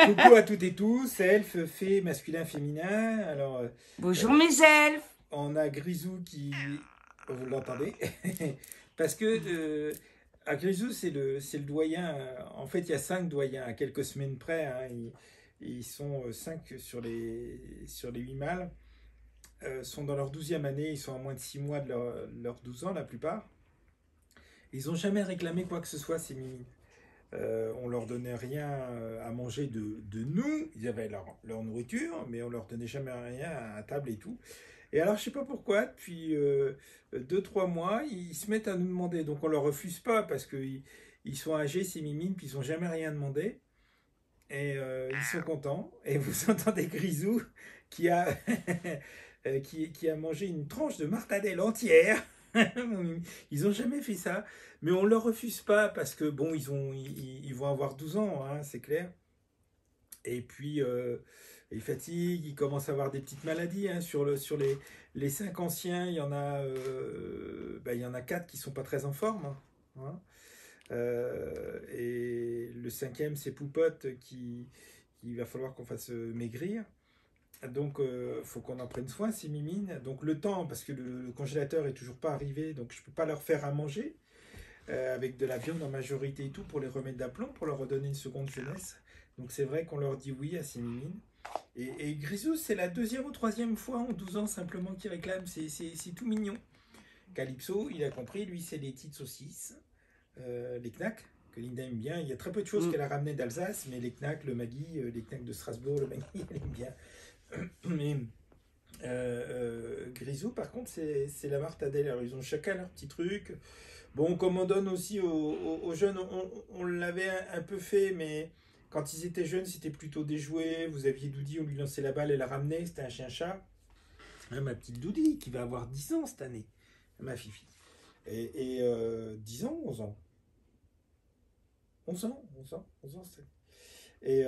Coucou à toutes et tous, elfes, fées, masculin, féminin. Alors, Bonjour mes elfes. on a Grisou qui, vous l'entendez, parce que Grisou c'est le doyen. En fait, il y a 5 doyens à quelques semaines près. Hein, ils sont 5 sur les 8 mâles. Sont dans leur 12e année, ils sont à moins de 6 mois de leur 12 ans la plupart. Ils n'ont jamais réclamé quoi que ce soit, ces mimines. On leur donnait rien à manger de nous. Ils avaient leur nourriture, mais on leur donnait jamais rien à table et tout. Et alors, je sais pas pourquoi, depuis 2-3 mois, ils se mettent à nous demander. Donc, on leur refuse pas parce qu'ils sont âgés, ces mimines, puis ils ont jamais rien demandé. Et ils sont contents. Et vous entendez Grisou qui a, qui a mangé une tranche de martadelle entière. Ils n'ont jamais fait ça, mais on ne leur refuse pas parce que bon, ils vont avoir 12 ans, hein, c'est clair. Et puis, ils fatiguent, ils commencent à avoir des petites maladies. Hein, sur les 5 anciens, il y en a 4 qui ne sont pas très en forme. Hein. Et le 5e, c'est Poupote qui va falloir qu'on fasse maigrir. Donc, faut qu'on en prenne soin, ces mimines. Donc, le temps, parce que le congélateur est toujours pas arrivé, donc je peux pas leur faire à manger avec de la viande en majorité et tout pour les remettre d'aplomb, pour leur redonner une seconde jeunesse. Donc, c'est vrai qu'on leur dit oui à ces mimines. Et Grisou, c'est la 2e ou 3e fois en 12 ans simplement qu'il réclame. C'est tout mignon. Calypso, il a compris, lui, c'est les petites saucisses, les knacks, que Linda aime bien. Il y a très peu de choses qu'elle a ramenées d'Alsace, mais les knacks, le Maggi, les knacks de Strasbourg, le Maggi, elle aime bien. Mais Grisou, par contre, c'est la martadelle. Alors, ils ont chacun leur petit truc. Bon, comme on donne aussi aux jeunes, on l'avait un peu fait, mais quand ils étaient jeunes, c'était plutôt des jouets. Vous aviez Doudi, on lui lançait la balle, elle la ramenait, c'était un chien-chat. Hein, ma petite Doudi, qui va avoir 10 ans cette année, ma fifi. Et 10 ans, 11 ans. 11 ans, 11 ans, 11 ans, c'est... Et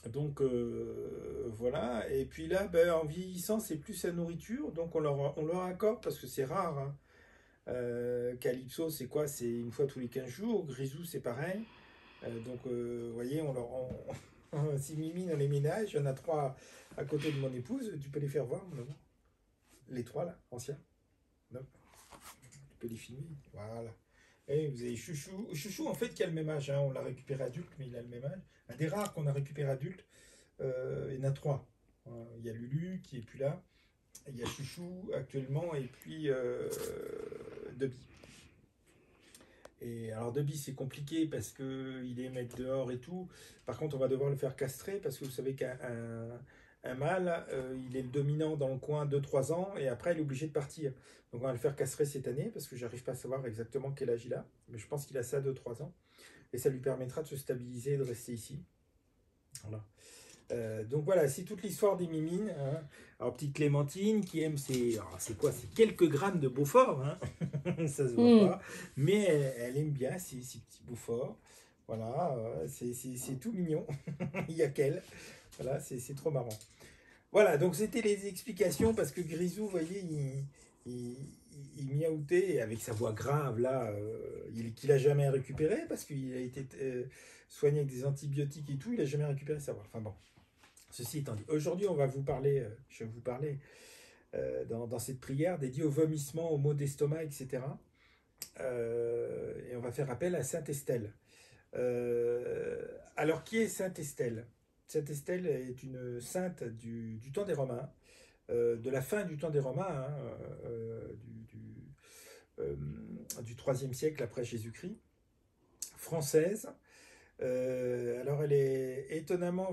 donc voilà, et puis là, ben, en vieillissant, c'est plus sa nourriture, donc on leur accorde parce que c'est rare. Hein. Calypso, c'est quoi? C'est une fois tous les 15 jours. Grisou, c'est pareil. Donc, vous voyez, si Mimine, on les ménage, il y en a 3 à côté de mon épouse, tu peux les faire voir, non? Les 3 là, anciens. Non. Tu peux les filmer, voilà. Et vous avez Chouchou. Chouchou, en fait, qui a le même âge. Hein. On l'a récupéré adulte, mais il a le même âge. Un des rares qu'on a récupéré adulte. Il y en a 3. Il y a Lulu qui est plus là. Il y a Chouchou actuellement. Et puis Debbie. Et alors Debbie, c'est compliqué parce qu'il est mettre dehors et tout. Par contre, on va devoir le faire castrer parce que vous savez qu'un mâle, il est le dominant dans le coin 2-3 ans et après il est obligé de partir. Donc on va le faire castrer cette année parce que j'arrive pas à savoir exactement quel âge il a. Mais je pense qu'il a ça 2-3 ans. Et ça lui permettra de se stabiliser et de rester ici. Voilà. Donc voilà, c'est toute l'histoire des mimines. Hein. Alors petite Clémentine qui aime c'est quoi? C'est quelques grammes de Beaufort, hein. Ça se voit pas. Mais elle aime bien ces petits Beauforts. Voilà, c'est tout mignon. Il y a qu'elle. Voilà, c'est trop marrant. Voilà, donc c'était les explications parce que Grisou, vous voyez, il miaoutait avec sa voix grave là, qu'il a jamais récupéré parce qu'il a été soigné avec des antibiotiques et tout, il a jamais récupéré sa voix. Enfin bon, ceci étant dit, aujourd'hui je vais vous parler dans cette prière dédiée au vomissement, aux maux d'estomac, etc. Et on va faire appel à Sainte Estelle. Alors, qui est Sainte Estelle? Sainte Estelle est une sainte du temps des Romains, de la fin du temps des Romains, hein, du 3e siècle après Jésus-Christ, française. Alors, elle est étonnamment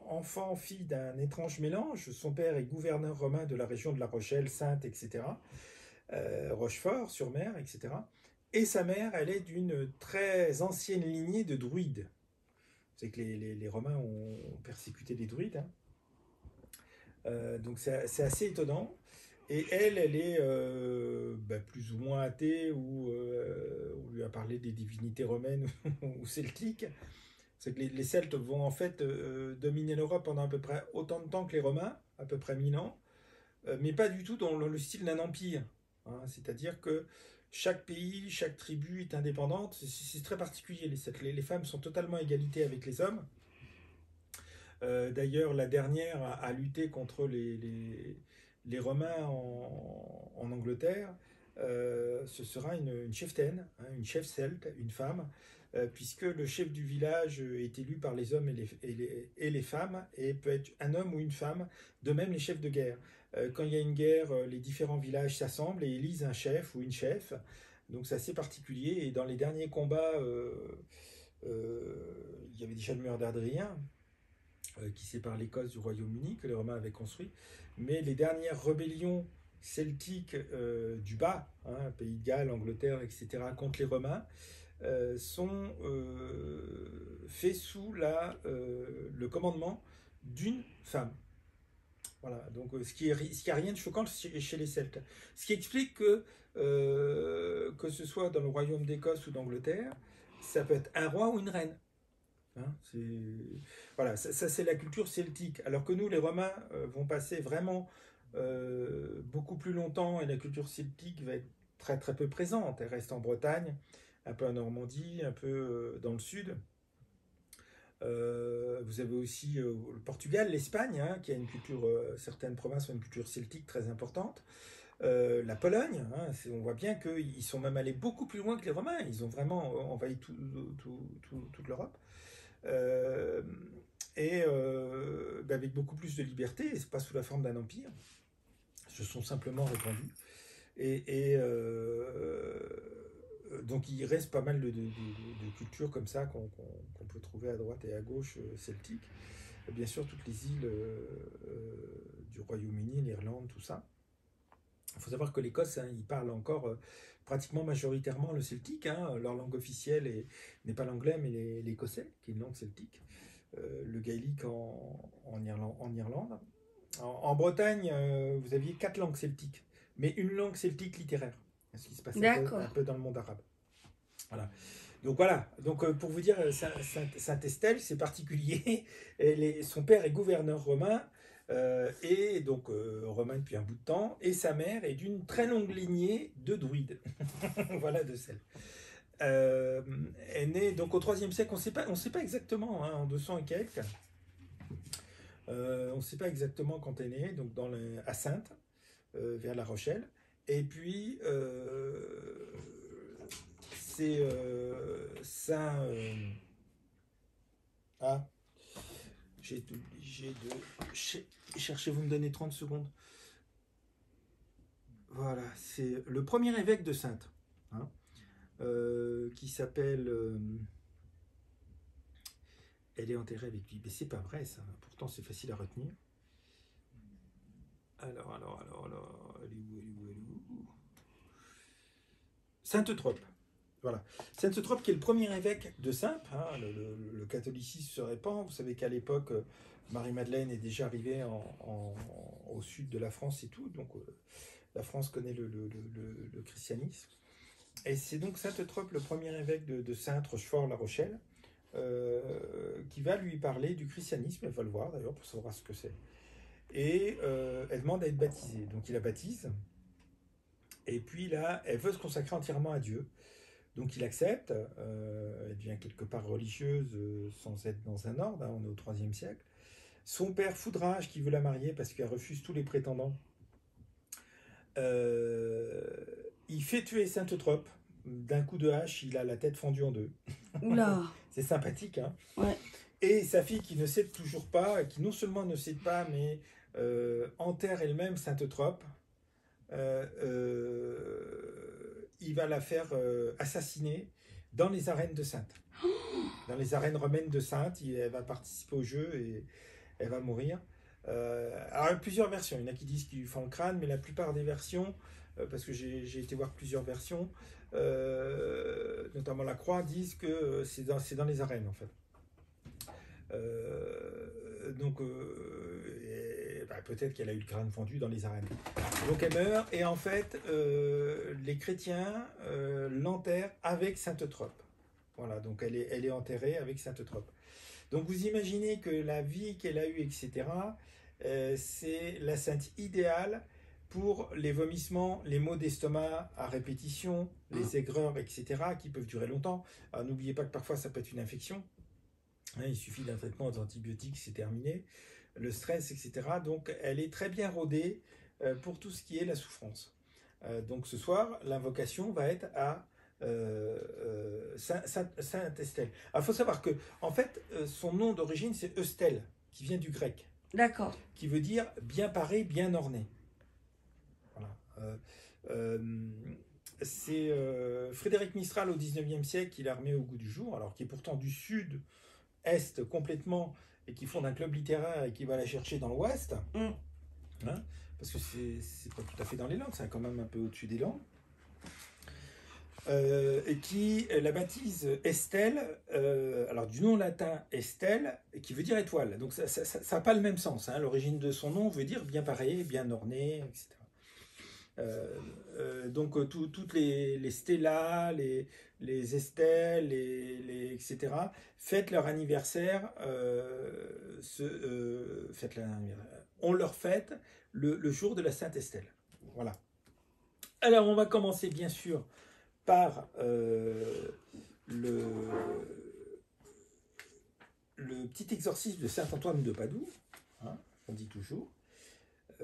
enfant-fille d'un étrange mélange. Son père est gouverneur romain de la région de La Rochelle, Sainte, etc. Rochefort-sur-Mer, etc. Et sa mère, elle est d'une très ancienne lignée de druides. C'est que les Romains ont persécuté les druides. Hein. Donc c'est assez étonnant. Et elle est plus ou moins athée, ou on lui a parlé des divinités romaines ou celtiques. C'est que les Celtes vont en fait dominer l'Europe pendant à peu près autant de temps que les Romains, à peu près 1000 ans, mais pas du tout dans le style d'un empire. Hein. C'est-à-dire que chaque pays, chaque tribu est indépendante. C'est très particulier, les Celtes. Les femmes sont totalement à égalité avec les hommes. D'ailleurs, la dernière a lutté contre les Romains en Angleterre. Ce sera une cheftaine, hein, une chef celte, une femme, puisque le chef du village est élu par les hommes et les femmes, et peut être un homme ou une femme, de même les chefs de guerre. Quand il y a une guerre, les différents villages s'assemblent et élisent un chef ou une chef. Donc c'est assez particulier. Et dans les derniers combats, il y avait déjà le mur d'Adrien, qui sépare l'Écosse du Royaume-Uni, que les Romains avaient construit. Mais les dernières rébellions celtiques du bas, hein, Pays de Galles, Angleterre, etc., contre les Romains, sont faits sous le commandement d'une femme. Voilà, donc ce qui a rien de choquant chez les Celtes. Ce qui explique que ce soit dans le royaume d'Écosse ou d'Angleterre, ça peut être un roi ou une reine. Hein, voilà, ça c'est la culture celtique. Alors que nous, les Romains, vont passer vraiment beaucoup plus longtemps et la culture celtique va être très très peu présente. Elle reste en Bretagne, un peu en Normandie, un peu dans le sud. Vous avez aussi le Portugal, l'Espagne, hein, qui a une culture, certaines provinces ont une culture celtique très importante. La Pologne, hein, on voit bien qu'ils sont même allés beaucoup plus loin que les Romains. Ils ont vraiment envahi toute l'Europe. Euh, avec beaucoup plus de liberté, et c'est pas sous la forme d'un empire, se sont simplement répandus. Donc il reste pas mal de cultures comme ça qu'on peut trouver à droite et à gauche celtiques. Bien sûr, toutes les îles du Royaume-Uni, l'Irlande, tout ça. Il faut savoir que l'Écosse, hein, ils parlent encore pratiquement majoritairement le celtique. Hein. Leur langue officielle n'est pas l'anglais, mais l'écossais, qui est une langue celtique. Le gaélique en Irlande. En Bretagne, vous aviez 4 langues celtiques, mais une langue celtique littéraire. Ce qui se passe un peu dans le monde arabe. Voilà. Donc voilà. Donc pour vous dire, Saint-Estelle, c'est particulier. Son père est gouverneur romain. Et donc romain depuis un bout de temps, et sa mère est d'une très longue lignée de druides. Voilà, de celle. Elle est née donc au IIIe siècle, on ne sait pas exactement, hein, en 200 et quelques. On ne sait pas exactement quand elle est née, donc à Saintes, vers La Rochelle. Et puis c'est Saint. J'ai été obligé de chercher, vous me donnez 30 secondes. Voilà, c'est le premier évêque de Saintes, hein, qui s'appelle. Elle est enterrée avec lui, mais c'est pas vrai ça, pourtant c'est facile à retenir. Alors, elle est où Sainte-Eutrope. Voilà. Sainte-Eutrope qui est le premier évêque de Saintes, hein, le catholicisme se répand. Vous savez qu'à l'époque, Marie-Madeleine est déjà arrivée au sud de la France et tout, donc la France connaît le christianisme. Et c'est donc Sainte-Eutrope, le premier évêque de Saintes, Rochefort, La Rochelle, qui va lui parler du christianisme. Elle va le voir d'ailleurs pour savoir ce que c'est. Et elle demande à être baptisée. Donc il la baptise. Et puis là, elle veut se consacrer entièrement à Dieu. Donc il accepte, elle devient quelque part religieuse sans être dans un ordre, hein, on est au IIIe siècle. Son père Foudrage, qui veut la marier parce qu'elle refuse tous les prétendants, il fait tuer Sainte-Eutrope. D'un coup de hache, il a la tête fendue en deux. Oula. C'est sympathique, hein. Ouais. Et sa fille qui ne cède toujours pas, qui non seulement ne cède pas, mais enterre elle-même Sainte-Eutrope. Il va la faire assassiner dans les arènes de Saintes. Dans les arènes romaines de Saintes, elle va participer au jeu et elle va mourir. Alors, il y a plusieurs versions. Il y en a qui disent qu'il lui fend le crâne, mais la plupart des versions, parce que j'ai été voir plusieurs versions, notamment la Croix, disent que c'est dans les arènes, en fait. Donc, peut-être qu'elle a eu le crâne fendu dans les arènes. Donc elle meurt, et en fait, les chrétiens l'enterrent avec Sainte-Eutrope. Voilà, donc elle est enterrée avec Sainte-Eutrope. Donc vous imaginez que la vie qu'elle a eue, etc., c'est la sainte idéale pour les vomissements, les maux d'estomac à répétition, les aigreurs, etc., qui peuvent durer longtemps. N'oubliez pas que parfois ça peut être une infection. Il suffit d'un traitement d'antibiotiques, c'est terminé. Le stress, etc. Donc elle est très bien rodée pour tout ce qui est la souffrance. Donc ce soir, l'invocation va être à Saint Estelle. Il faut savoir que, en fait, son nom d'origine, c'est Eustelle, qui vient du grec. D'accord. Qui veut dire bien paré, bien orné. Voilà. C'est Frédéric Mistral au 19e siècle qui l'a remis au goût du jour, alors qui est pourtant du sud-est complètement, et qui fonde un club littéraire et qui va la chercher dans l'ouest. Hein, parce que c'est pas tout à fait dans les Landes, c'est quand même un peu au-dessus des Landes. Et qui la baptise Estelle, alors du nom latin Estelle, qui veut dire étoile. Donc ça n'a pas le même sens. Hein. L'origine de son nom veut dire bien paré, bien orné, etc. Donc toutes les Stellas, les Estelles, etc. fêtent leur anniversaire. On leur fête le jour de la Sainte Estelle. Voilà. Alors on va commencer bien sûr par le petit exorcisme de Saint Antoine de Padoue, hein, on dit toujours.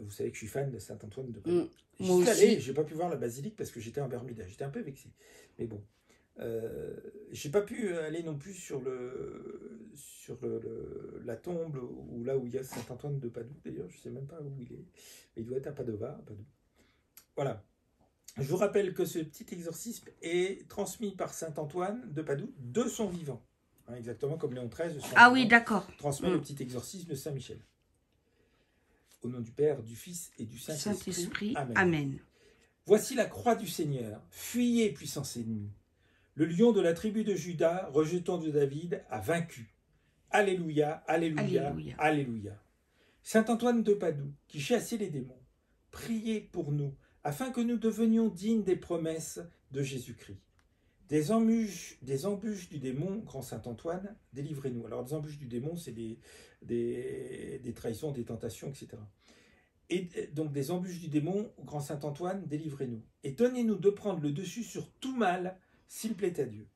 Vous savez que je suis fan de Saint Antoine de Padoue. J'y suis allé, j'ai pas pu voir la basilique parce que j'étais en Bermuda, j'étais un peu vexé. Mais bon, j'ai pas pu aller non plus sur la tombe ou là où il y a Saint Antoine de Padoue. D'ailleurs, je sais même pas où il est. Il doit être à Padova, à Padoue. Voilà. Je vous rappelle que ce petit exorcisme est transmis par saint Antoine de Padoue de son vivant. Hein, exactement comme Léon XIII de son vivant. Oui, d'accord. Transmet le petit exorcisme de Saint Michel. Au nom du Père, du Fils et du Saint-Esprit. Amen. Amen. Voici la croix du Seigneur. Fuyez, puissance ennemie. Le lion de la tribu de Juda, rejetant de David, a vaincu. Alléluia, alléluia, alléluia, alléluia. Saint Antoine de Padoue, qui chassait les démons, priez pour nous, afin que nous devenions dignes des promesses de Jésus-Christ. Des embûches du démon, grand Saint Antoine, délivrez-nous. Alors, des embûches du démon, c'est des trahisons, des tentations, etc. Et donc, des embûches du démon, grand Saint Antoine, délivrez-nous. Et donnez-nous de prendre le dessus sur tout mal, s'il plaît à Dieu.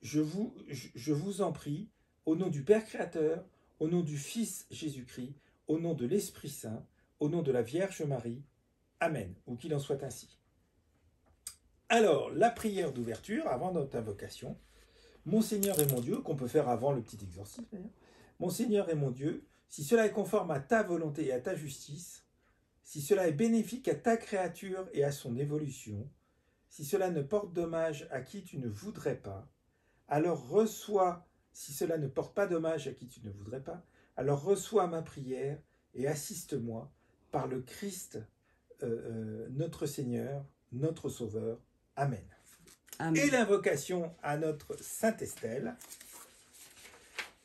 Je vous en prie, au nom du Père Créateur, au nom du Fils Jésus-Christ, au nom de l'Esprit Saint, au nom de la Vierge Marie, Amen, ou qu'il en soit ainsi. Alors, la prière d'ouverture, avant notre invocation. Mon Seigneur et mon Dieu, qu'on peut faire avant le petit exorcisme d'ailleurs. Mon Seigneur et mon Dieu, si cela est conforme à ta volonté et à ta justice, si cela est bénéfique à ta créature et à son évolution, si cela ne porte dommage à qui tu ne voudrais pas, alors reçois, si cela ne porte pas dommage à qui tu ne voudrais pas, alors reçois ma prière et assiste-moi par le Christ notre Seigneur, notre Sauveur. Amen. Amen. Et l'invocation à notre Sainte Estelle,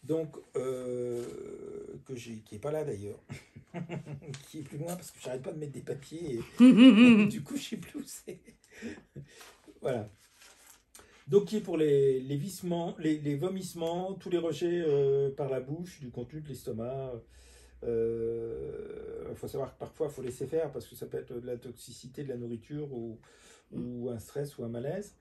donc, qui n'est pas là d'ailleurs, qui est plus loin parce que j'arrête pas de mettre des papiers et du coup je sais plus où c'est. Voilà. Donc qui est pour les vissements, les vomissements, tous les rejets par la bouche, du contenu de l'estomac. Il faut savoir que parfois il faut laisser faire parce que ça peut être de la toxicité de la nourriture ou un stress ou un malaise.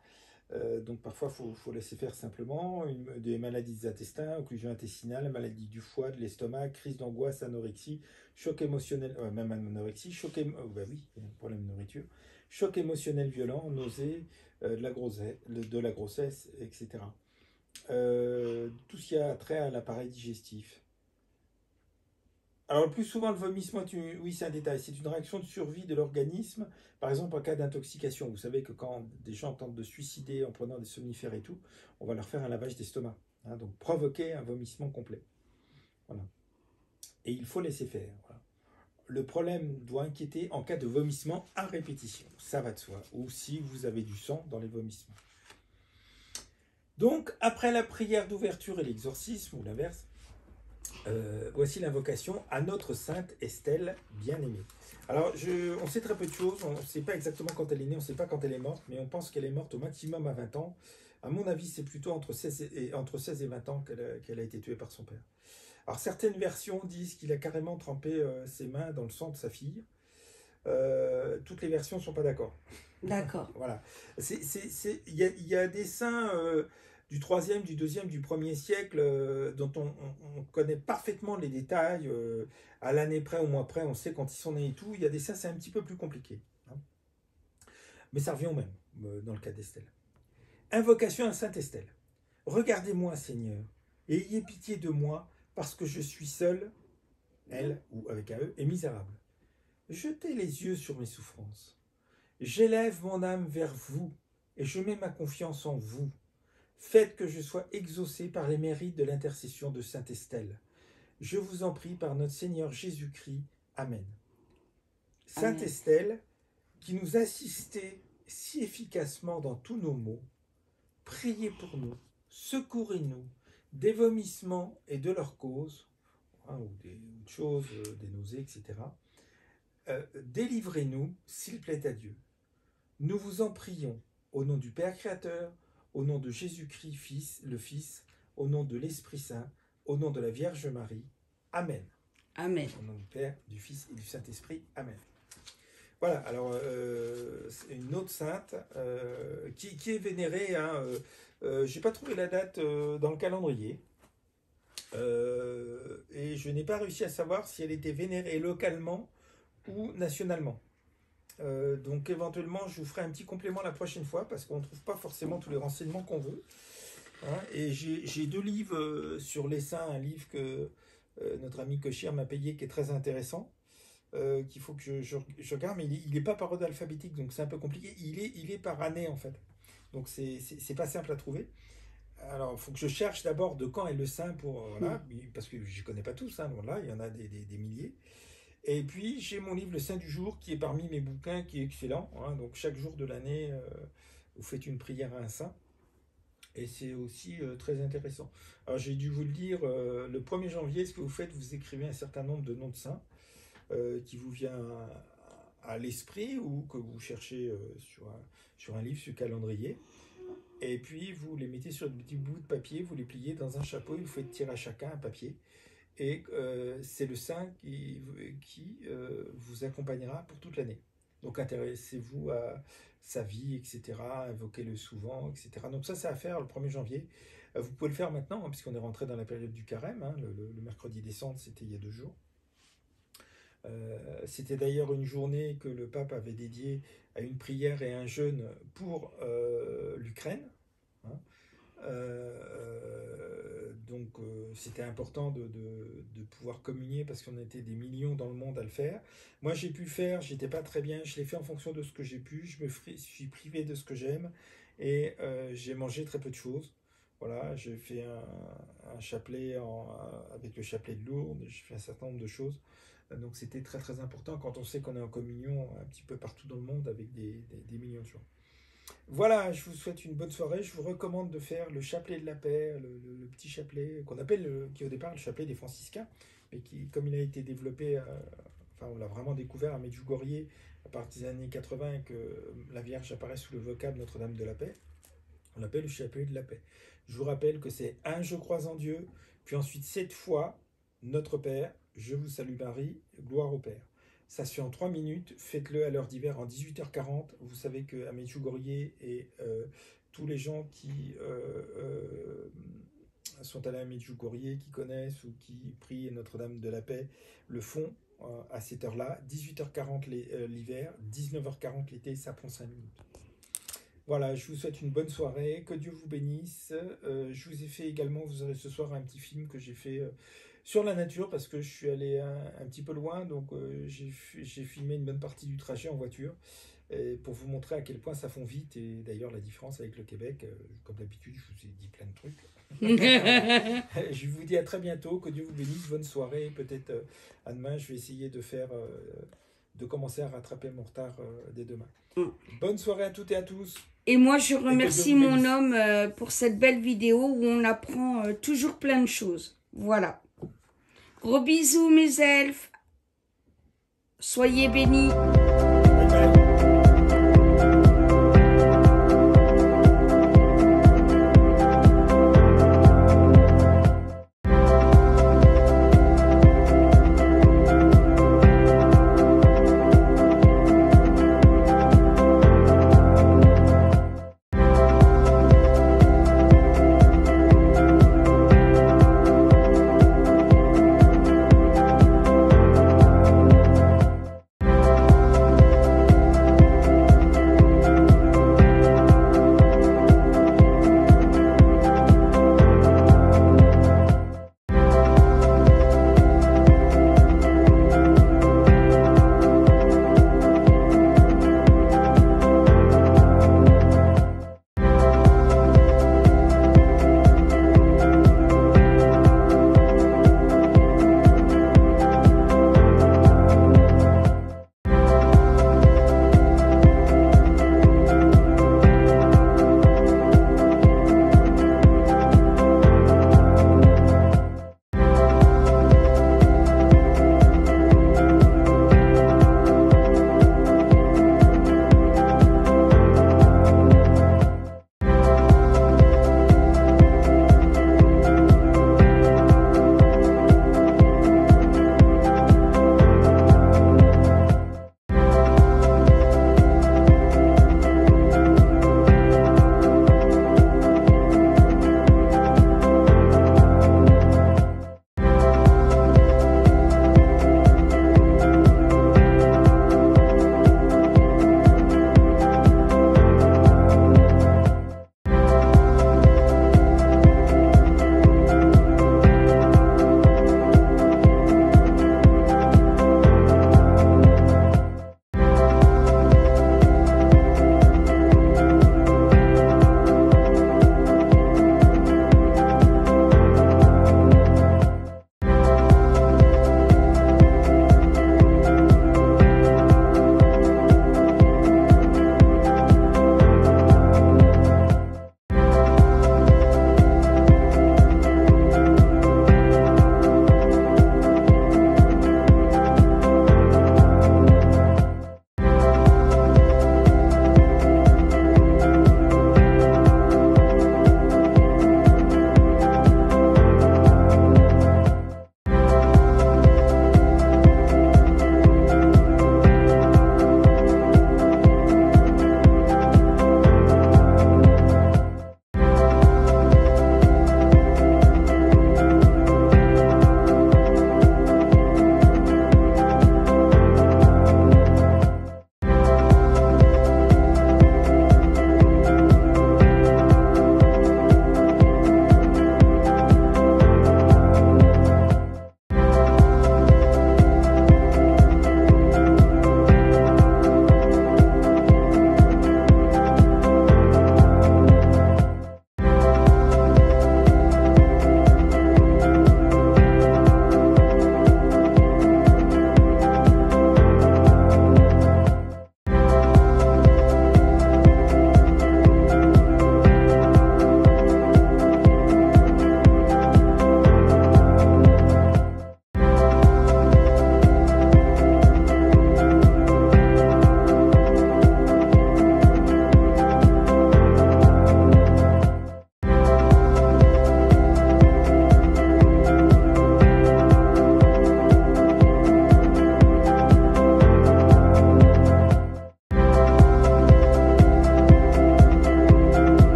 Donc parfois il faut laisser faire simplement. Des maladies des intestins, occlusion intestinale, maladie du foie, de l'estomac, crise d'angoisse, anorexie, choc émotionnel, même anorexie, bah oui, problème de nourriture, choc émotionnel violent, nausée, de la grossesse, etc. Tout ce qui a trait à l'appareil digestif. Alors, le plus souvent, le vomissement, oui, c'est un détail, c'est une réaction de survie de l'organisme, par exemple en cas d'intoxication. Vous savez que quand des gens tentent de se suicider en prenant des somnifères et tout, on va leur faire un lavage d'estomac, hein, donc provoquer un vomissement complet. Voilà. Et il faut laisser faire. Voilà. Le problème doit inquiéter en cas de vomissement à répétition, ça va de soi, ou si vous avez du sang dans les vomissements. Donc, après la prière d'ouverture et l'exorcisme, ou l'inverse, voici l'invocation à notre Sainte Estelle bien-aimée. Alors, on sait très peu de choses, on ne sait pas exactement quand elle est née, on ne sait pas quand elle est morte, mais on pense qu'elle est morte au maximum à 20 ans. À mon avis, c'est plutôt entre 16 et 20 ans qu'elle a été tuée par son père. Alors, certaines versions disent qu'il a carrément trempé ses mains dans le sang de sa fille. toutes les versions ne sont pas d'accord. D'accord. Voilà. Il y a des saints du 3e, du 2e, du 1er siècle dont on connaît parfaitement les détails, à l'année près, au mois près, on sait quand ils sont nés et tout. Il y a des saints, c'est un petit peu plus compliqué. Hein. Mais ça revient au même, dans le cas d'Estelle. Invocation à Sainte Estelle. Regardez-moi, Seigneur, et ayez pitié de moi, parce que je suis seule, elle, ou avec un E, et misérable. Jetez les yeux sur mes souffrances. J'élève mon âme vers vous, et je mets ma confiance en vous. Faites que je sois exaucé par les mérites de l'intercession de Sainte Estelle. Je vous en prie par notre Seigneur Jésus-Christ. Amen. Sainte Estelle, qui nous assistait si efficacement dans tous nos maux, priez pour nous, secourez-nous des vomissements et de leurs causes, hein, ou des choses, des nausées, etc. Délivrez-nous, s'il plaît à Dieu. Nous vous en prions, au nom du Père Créateur, au nom de Jésus-Christ, Fils, le Fils, au nom de l'Esprit Saint, au nom de la Vierge Marie. Amen. Amen. Au nom du Père, du Fils et du Saint-Esprit. Amen. Voilà, alors, c'est une autre sainte qui est vénérée. Hein, je n'ai pas trouvé la date dans le calendrier. Et je n'ai pas réussi à savoir si elle était vénérée localement ou nationalement. Donc éventuellement je vous ferai un petit complément la prochaine fois parce qu'on ne trouve pas forcément tous les renseignements qu'on veut. Hein, et j'ai 2 livres sur les saints, un livre que notre ami Cochir m'a payé qui est très intéressant, qu'il faut que je regarde, mais il n'est pas par ordre alphabétique, donc c'est un peu compliqué. Il est par année en fait, donc c'est pas simple à trouver. Alors il faut que je cherche d'abord de quand est le saint pour voilà, parce que je ne connais pas tous, hein, voilà, il y en a des milliers. Et puis, j'ai mon livre Le Saint du jour, qui est parmi mes bouquins, qui est excellent. Hein, donc, chaque jour de l'année, vous faites une prière à un saint. Et c'est aussi très intéressant. Alors, j'ai dû vous le dire, le 1er janvier, ce que vous faites, vous écrivez un certain nombre de noms de saints qui vous vient à l'esprit ou que vous cherchez sur un livre, sur le calendrier. Et puis, vous les mettez sur des petits bouts de papier, vous les pliez dans un chapeau, et vous faites tirer à chacun un papier. Et c'est le saint qui vous accompagnera pour toute l'année. Donc intéressez-vous à sa vie, etc. Invoquez-le souvent, etc. Donc ça, c'est à faire le 1er janvier. Vous pouvez le faire maintenant, hein, puisqu'on est rentré dans la période du carême. Hein, le mercredi des Cendres, c'était il y a 2 jours. C'était d'ailleurs une journée que le pape avait dédiée à une prière et un jeûne pour l'Ukraine. Hein. Donc c'était important de pouvoir communier parce qu'on était des millions dans le monde à le faire. Moi j'ai pu faire, j'étais pas très bien, je l'ai fait en fonction de ce que j'ai pu, je suis privé de ce que j'aime et j'ai mangé très peu de choses. Voilà, j'ai fait un chapelet avec le chapelet de Lourdes, j'ai fait un certain nombre de choses. Donc c'était très très important quand on sait qu'on est en communion un petit peu partout dans le monde avec des millions de gens. Voilà, je vous souhaite une bonne soirée. Je vous recommande de faire le chapelet de la paix, le petit chapelet qu'on appelle, qui au départ le chapelet des franciscains, mais qui, comme il a été développé, enfin on l'a vraiment découvert à Medjugorje à partir des années 80 et que la Vierge apparaît sous le vocable Notre-Dame de la Paix, on l'appelle le chapelet de la paix. Je vous rappelle que c'est 1 je crois en Dieu, puis ensuite 7 fois Notre Père, je vous salue Marie, gloire au Père. Ça se fait en 3 minutes, faites-le à l'heure d'hiver en 18h40. Vous savez qu'à Medjugorje et tous les gens qui sont allés à Medjugorje, qui connaissent ou qui prient Notre-Dame de la Paix, le font à cette heure-là. 18h40 l'hiver, 19h40 l'été, ça prend 5 minutes. Voilà, je vous souhaite une bonne soirée, que Dieu vous bénisse. Je vous ai fait également, vous aurez ce soir un petit film que j'ai fait sur la nature parce que je suis allé un petit peu loin, donc j'ai filmé une bonne partie du trajet en voiture pour vous montrer à quel point ça fond vite et d'ailleurs la différence avec le Québec, comme d'habitude je vous ai dit plein de trucs. Je vous dis à très bientôt, que Dieu vous bénisse, bonne soirée, peut-être à demain je vais essayer de commencer à rattraper mon retard dès demain. Bonne soirée à toutes et à tous. Et moi je remercie mon homme pour cette belle vidéo où on apprend toujours plein de choses. Voilà. Gros bisous mes elfes. Soyez bénis.